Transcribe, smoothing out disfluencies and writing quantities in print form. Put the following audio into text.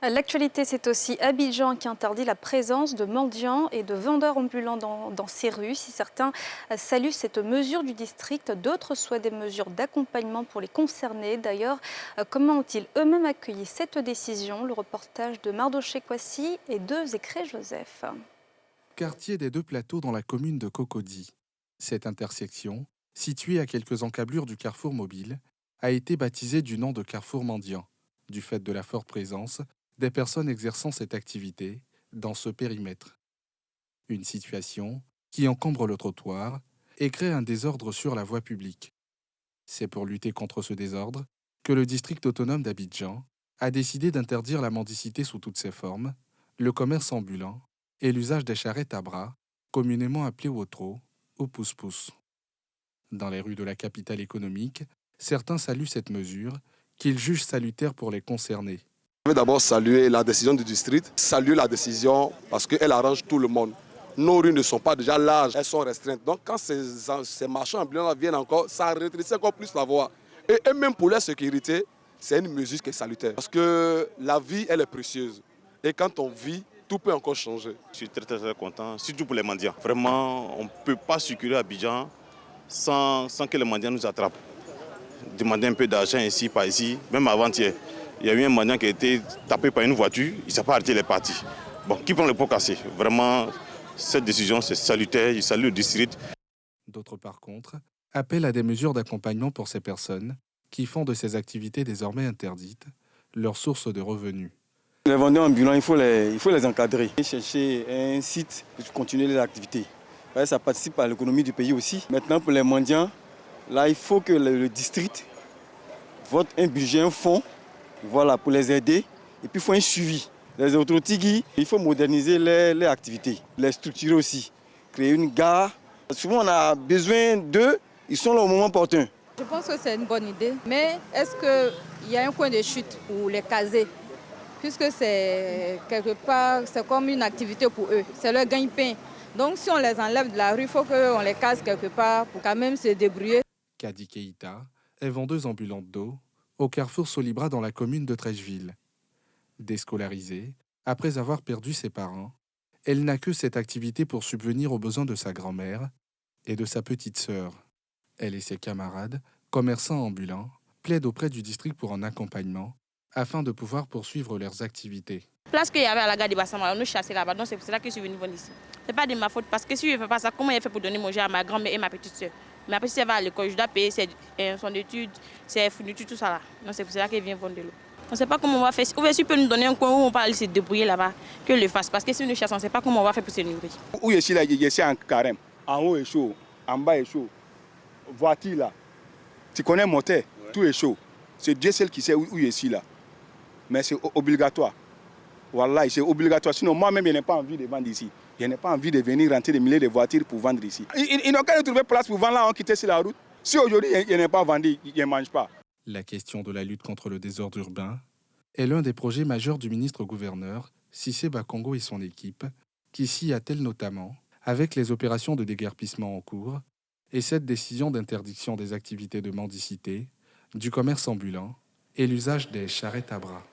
L'actualité, c'est aussi Abidjan qui interdit la présence de mendiants et de vendeurs ambulants dans ses rues. Si certains saluent cette mesure du district, d'autres souhaitent des mesures d'accompagnement pour les concernés. D'ailleurs, comment ont-ils eux-mêmes accueilli cette décision? Le reportage de Mardoché Kwasi et de Zécré Joseph. Quartier des Deux Plateaux dans la commune de Cocody. Cette intersection, située à quelques encablures du carrefour mobile, a été baptisée du nom de carrefour mendiant, du fait de la forte présence des personnes exerçant cette activité dans ce périmètre. Une situation qui encombre le trottoir et crée un désordre sur la voie publique. C'est pour lutter contre ce désordre que le district autonome d'Abidjan a décidé d'interdire la mendicité sous toutes ses formes, le commerce ambulant et l'usage des charrettes à bras, communément appelées wotro ou pousse-pousse. Dans les rues de la capitale économique, certains saluent cette mesure qu'ils jugent salutaire pour les concernés. Je veux d'abord saluer la décision du district, saluer la décision parce qu'elle arrange tout le monde. Nos rues ne sont pas déjà larges, elles sont restreintes. Donc quand ces marchands ambulants viennent encore, ça rétrécit encore plus la voie. Et même pour la sécurité, c'est une mesure qui est salutaire. Parce que la vie, elle est précieuse. Et quand on vit, tout peut encore changer. Je suis très content, surtout pour les mendiants. Vraiment, on ne peut pas circuler à Abidjan sans que les mendiants nous attrapent. Demander un peu d'argent ici, pas ici, même avant-hier. Il y a eu un mendiant qui a été tapé par une voiture, il ne s'est pas arrêté, il est parti. Bon, qui prend le pot cassé? Vraiment, cette décision, c'est salutaire, je salue le district. D'autres, par contre, appellent à des mesures d'accompagnement pour ces personnes qui font de ces activités désormais interdites leur source de revenus. Les vendeurs ambulants, il faut les encadrer. Chercher un site pour continuer les activités. Ça participe à l'économie du pays aussi. Maintenant, pour les mendiants, là, il faut que le district vote un budget, un fonds, voilà, pour les aider. Et puis, il faut un suivi. Les autorités, il faut moderniser les activités, les structurer aussi. Créer une gare. Souvent, on a besoin d'eux, ils sont là au moment opportun. Je pense que c'est une bonne idée. Mais est-ce qu'il y a un coin de chute pour les caser? Puisque c'est quelque part, c'est comme une activité pour eux. C'est leur gagne-pain. Donc, si on les enlève de la rue, il faut qu'on les case quelque part pour quand même se débrouiller. Kadi Keïta est vendeuse ambulante d'eau au carrefour Solibra dans la commune de Trècheville. Déscolarisée, après avoir perdu ses parents, elle n'a que cette activité pour subvenir aux besoins de sa grand-mère et de sa petite sœur. Elle et ses camarades, commerçants ambulants, plaident auprès du district pour un accompagnement afin de pouvoir poursuivre leurs activités. Place qu'il y avait à la gare de Bassama, on nous chassait là-bas, donc c'est pour cela que je suis venue vendre ici. Ce n'est pas de ma faute, parce que si je ne fais pas ça, comment elle fait pour donner manger à ma grand-mère et ma petite soeur? Ma petite soeur va à l'école, je dois payer son étude, ses fournitures, tout ça là. Donc c'est pour cela qu'elle vient vendre de l'eau. On ne sait pas comment on va faire. Ou si peut nous donner un coin où on peut aller se débrouiller là-bas, que le fasse. Parce que si nous chassons, on ne sait pas comment on va faire pour se nourrir. Où je suis là, je suis en carême. En haut est chaud, en bas est chaud. Voiture là, tu connais mon moteur, tout est chaud. C'est Dieu seul qui sait où je suis là. Mais c'est obligatoire. Voilà, c'est obligatoire. Sinon, moi-même, je n'ai pas envie de vendre ici. Je n'ai pas envie de venir rentrer des milliers de voitures pour vendre ici. Ils n'ont qu'à trouver place pour vendre là, on quitte sur la route. Si aujourd'hui, je n'ai pas vendu, je ne mange pas. La question de la lutte contre le désordre urbain est l'un des projets majeurs du ministre-gouverneur, Cissé Bakongo et son équipe, qui s'y attellent notamment avec les opérations de déguerpissement en cours et cette décision d'interdiction des activités de mendicité, du commerce ambulant et l'usage des charrettes à bras.